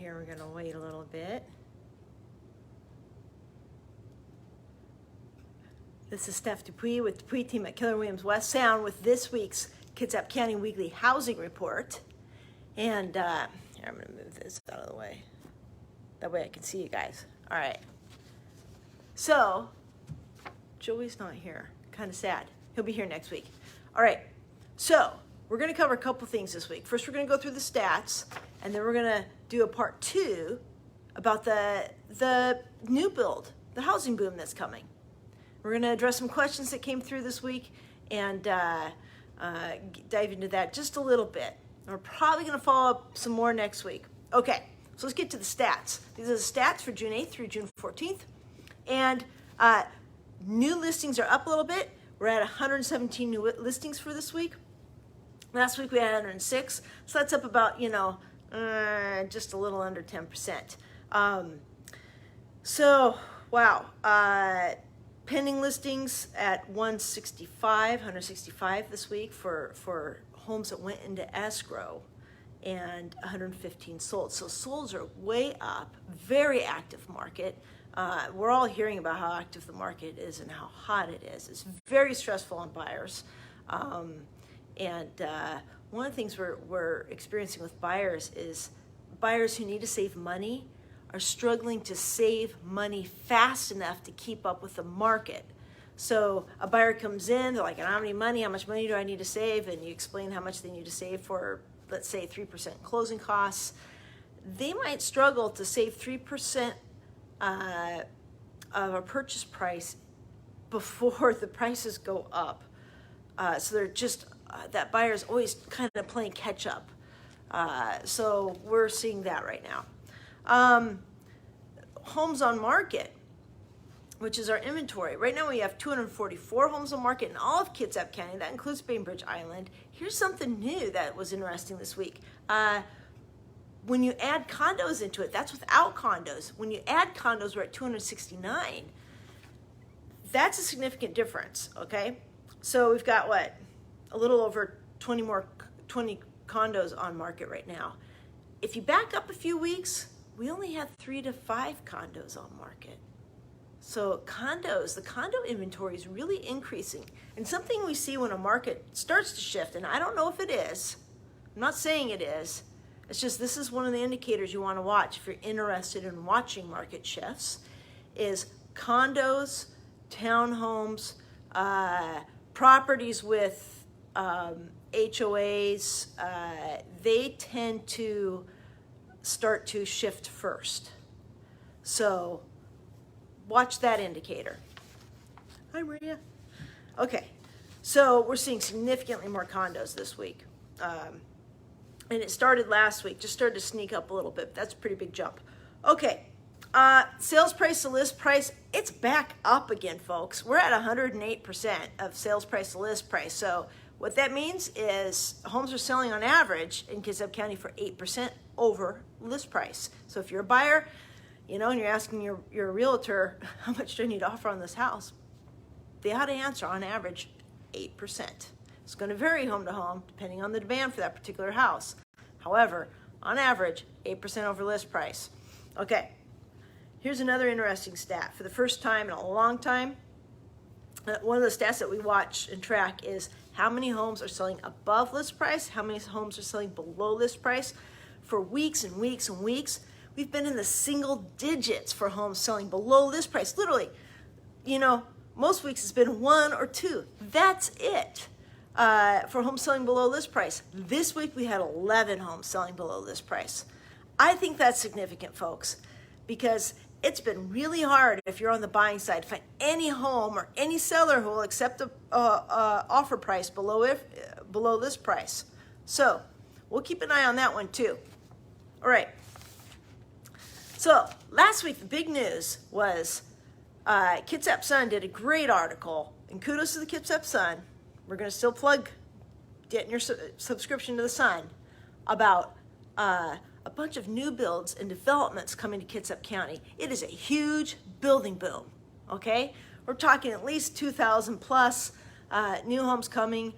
here. We're gonna wait a little bit. This is Steph Dupuis with Dupuis team at Keller Williams West Sound with this week's Kitsap County Weekly Housing Report. And here, I'm gonna move this out of the way. That way I can see you guys. All right. So, Joey's not here. Kind of sad. He'll be here next week. All right. So, we're gonna cover a couple things this week. First, we're gonna go through the stats, and then we're gonna do a part 2 about the new build, the housing boom that's coming. We're going to address some questions that came through this week and dive into that just a little bit. We're probably going to follow up some more next week. Okay, so let's get to the stats. These are the stats for June 8th through June 14th. And new listings are up a little bit. We're at 117 new listings for this week. Last week we had 106. So that's up about, just a little under 10%. Wow. Pending listings at 165 this week for homes that went into escrow, and 115 sold. So solds are way up, very active market. We're all hearing about how active the market is and how hot it is. It's very stressful on buyers. One of the things we're experiencing with buyers is buyers who need to save money are struggling to save money fast enough to keep up with the market. So a buyer comes in, they're like, how much money do I need to save? And you explain how much they need to save for, let's say, 3% closing costs. They might struggle to save 3% of a purchase price before the prices go up. So they're just, that buyer's always kind of playing catch up. So we're seeing that right now. Homes on market, which is our inventory. Right now we have 244 homes on market in all of Kitsap County. That includes Bainbridge Island. Here's something new that was interesting this week. When you add condos into it, that's without condos. When you add condos, we're at 269. That's a significant difference, okay? So we've got a little over 20 condos on market right now. If you back up a few weeks, we only had 3 to 5 condos on market. So the condo inventory is really increasing. And something we see when a market starts to shift, and I don't know if it is, I'm not saying it is, it's just this is one of the indicators you want to watch if you're interested in watching market shifts, is condos, townhomes, properties with HOAs, they tend to start to shift first. So watch that indicator. Hi, Maria. Okay, so we're seeing significantly more condos this week. And it started last week, just started to sneak up a little bit. That's a pretty big jump. Okay, sales price to list price, it's back up again, folks. We're at 108% of sales price to list price. So what that means is homes are selling on average in Kitsap County for 8% over list price. So if you're a buyer, and you're asking your realtor, how much do I need to offer on this house? They ought to answer on average 8%. It's going to vary home to home depending on the demand for that particular house. However, on average, 8% over list price. Okay, here's another interesting stat. For the first time in a long time, one of the stats that we watch and track is how many homes are selling above list price, how many homes are selling below list price. For weeks and weeks and weeks, we've been in the single digits for homes selling below list price. Literally, most weeks it's been 1 or 2. That's it for homes selling below list price. This week we had 11 homes selling below list price. I think that's significant, folks, because it's been really hard if you're on the buying side to find any home or any seller who will accept a offer price below list price. So we'll keep an eye on that one too. All right. So last week the big news was Kitsap Sun did a great article, and kudos to the Kitsap Sun. We're going to still plug getting your subscription to the Sun about a bunch of new builds and developments coming to Kitsap County. It is a huge building boom, okay? We're talking at least 2,000 plus new homes coming,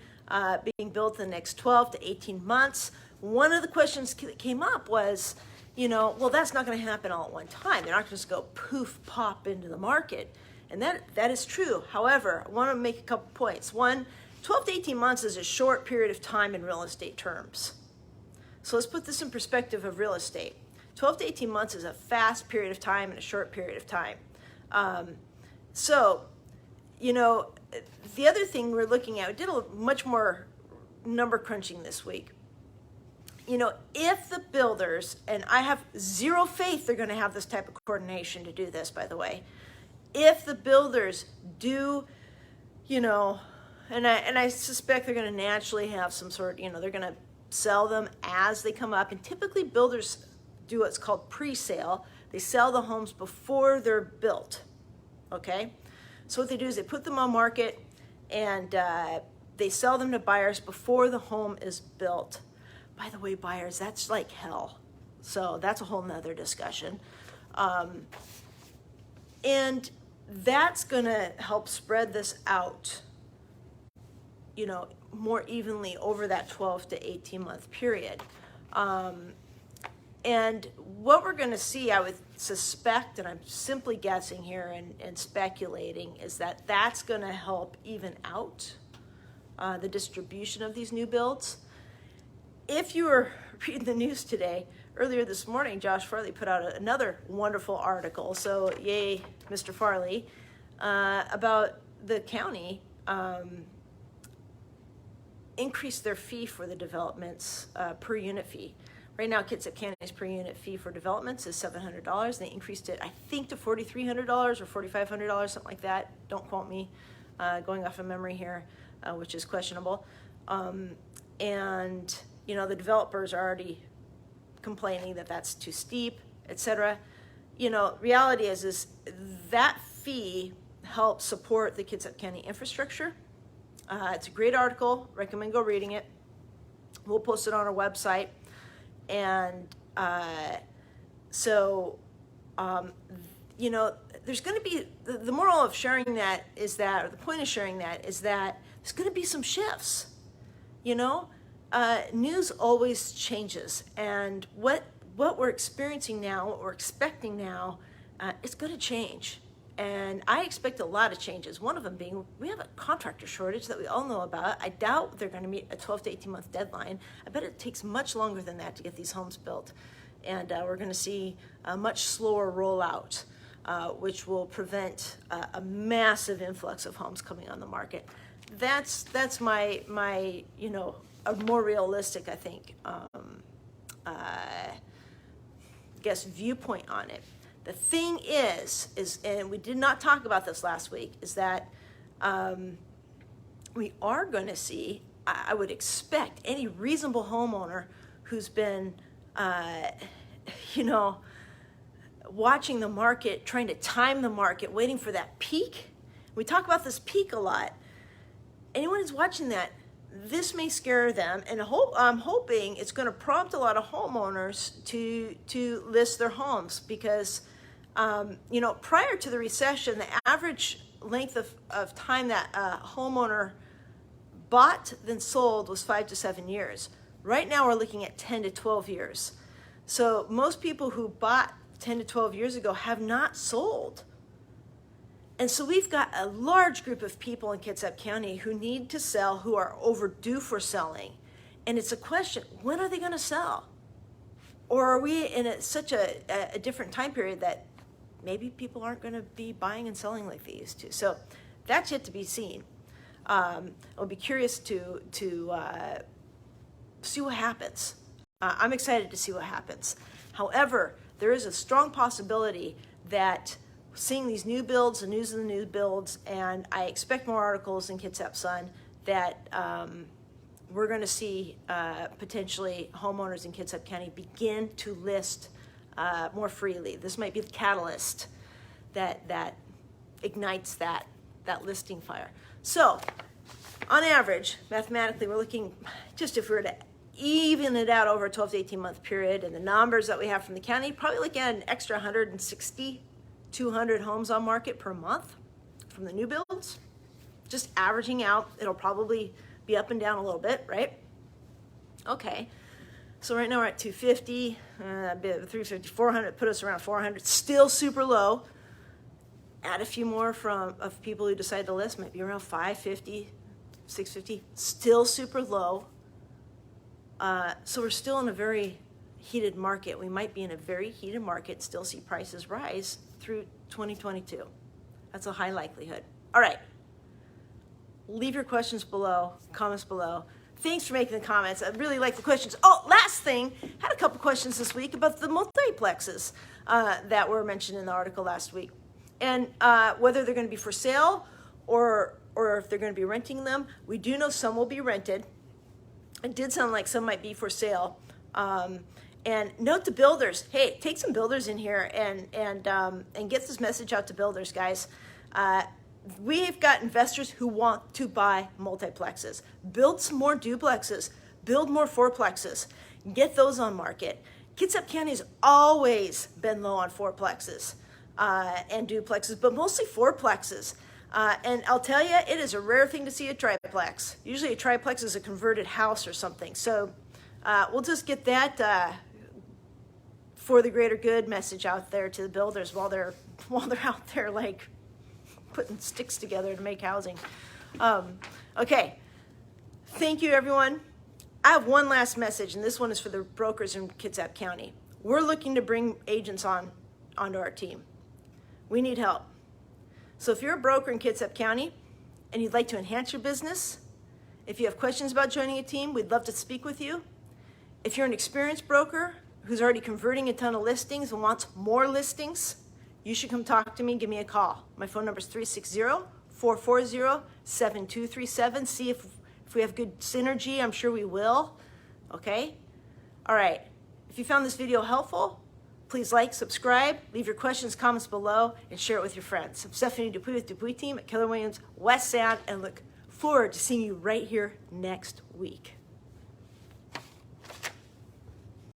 being built in the next 12 to 18 months. One of the questions that came up was, well, that's not going to happen all at one time. They're not just go poof, pop into the market. And that is true. However, I want to make a couple points. One, 12 to 18 months is a short period of time in real estate terms. So let's put this in perspective of real estate. 12 to 18 months is a fast period of time and a short period of time. The other thing we're looking at, we did much more number crunching this week. If the builders, and I have zero faith they're going to have this type of coordination to do this, by the way. If the builders do, and I suspect they're going to naturally have some sort, they're going to sell them as they come up. And typically builders do what's called pre-sale. They sell the homes before they're built, okay? So what they do is they put them on market and they sell them to buyers before the home is built. By the way, buyers, that's like hell. So that's a whole nother discussion. And that's gonna help spread this out, more evenly over that 12 to 18 month period. And what we're gonna see, I would suspect, and I'm simply guessing here and speculating, is that that's gonna help even out the distribution of these new builds. If you were reading the news today, earlier this morning, Josh Farley put out another wonderful article, so yay, Mr. Farley, about the county increased their fee for the developments, per unit fee. Right now, Kitsap County's per unit fee for developments is $700. They increased it, I think, to $4,300 or $4,500, something like that. Don't quote me, going off of memory here, which is questionable. And the developers are already complaining that that's too steep, etc. Reality is that fee helps support the Kitsap County infrastructure. It's a great article. Recommend go reading it. We'll post it on our website. And there's going to be, the moral of sharing that is that, or the point of sharing that is that there's going to be some shifts. News always changes, and what we're experiencing now, what we're expecting now, it's going to change. And I expect a lot of changes. One of them being, we have a contractor shortage that we all know about. I doubt they're going to meet a 12 to 18 month deadline. I bet it takes much longer than that to get these homes built. And we're going to see a much slower rollout, which will prevent a massive influx of homes coming on the market. That's my a more realistic, I think, viewpoint on it. The thing is, and we did not talk about this last week, is that we are going to see, I would expect any reasonable homeowner who's been, watching the market, trying to time the market, waiting for that peak. We talk about this peak a lot. Anyone who's watching that, this may scare them, and I'm hoping it's going to prompt a lot of homeowners to list their homes because, prior to the recession, the average length of time that a homeowner bought then sold was 5 to 7 years. Right now we're looking at 10 to 12 years. So most people who bought 10 to 12 years ago have not sold. And so we've got a large group of people in Kitsap County who need to sell, who are overdue for selling. And it's a question, when are they going to sell? Or are we in such a different time period that maybe people aren't going to be buying and selling like they used to? So that's yet to be seen. I'll be curious to see what happens. I'm excited to see what happens. However, there is a strong possibility that seeing these new builds, the news of the new builds, and I expect more articles in Kitsap Sun that we're going to see potentially homeowners in Kitsap County begin to list more freely. This might be the catalyst that ignites that listing fire. So, on average, mathematically, we're looking, just if we were to even it out over a 12 to 18 month period, and the numbers that we have from the county, probably looking at an extra 160, 200 homes on market per month from the new builds. Just averaging out, it'll probably be up and down a little bit, right? Okay. So right now we're at 250, 350, 400, put us around 400, still super low. Add a few more of people who decide to list, maybe around 550, 650, still super low. So we're still in a very heated market. We might be in a very heated market, still see prices rise through 2022. That's a high likelihood. All right. Leave your questions below, comments below. Thanks for making the comments. I really like the questions. Oh, last thing, had a couple questions this week about the multiplexes that were mentioned in the article last week. And whether they're going to be for sale or if they're going to be renting them. We do know some will be rented. It did sound like some might be for sale. And note to builders, hey, take some builders in here and get this message out to builders, guys. We've got investors who want to buy multiplexes. Build some more duplexes. Build more fourplexes. Get those on market. Kitsap County has always been low on fourplexes and duplexes, but mostly fourplexes. And I'll tell you, it is a rare thing to see a triplex. Usually a triplex is a converted house or something. So we'll just get that for the greater good message out there to the builders while they're out there like putting sticks together to make housing. Okay, thank you everyone. I have one last message, and this one is for the brokers in Kitsap County. We're looking to bring agents onto our team. We need help. So if you're a broker in Kitsap County and you'd like to enhance your business, if you have questions about joining a team, we'd love to speak with you. If you're an experienced broker who's already converting a ton of listings and wants more listings, you should come talk to me, give me a call. My phone number is 360-440-7237. See if we have good synergy. I'm sure we will. Okay? All right. If you found this video helpful, please like, subscribe, leave your questions, comments below, and share it with your friends. I'm Stephanie Dupuis with Dupuis team at Keller Williams West Sound, and look forward to seeing you right here next week.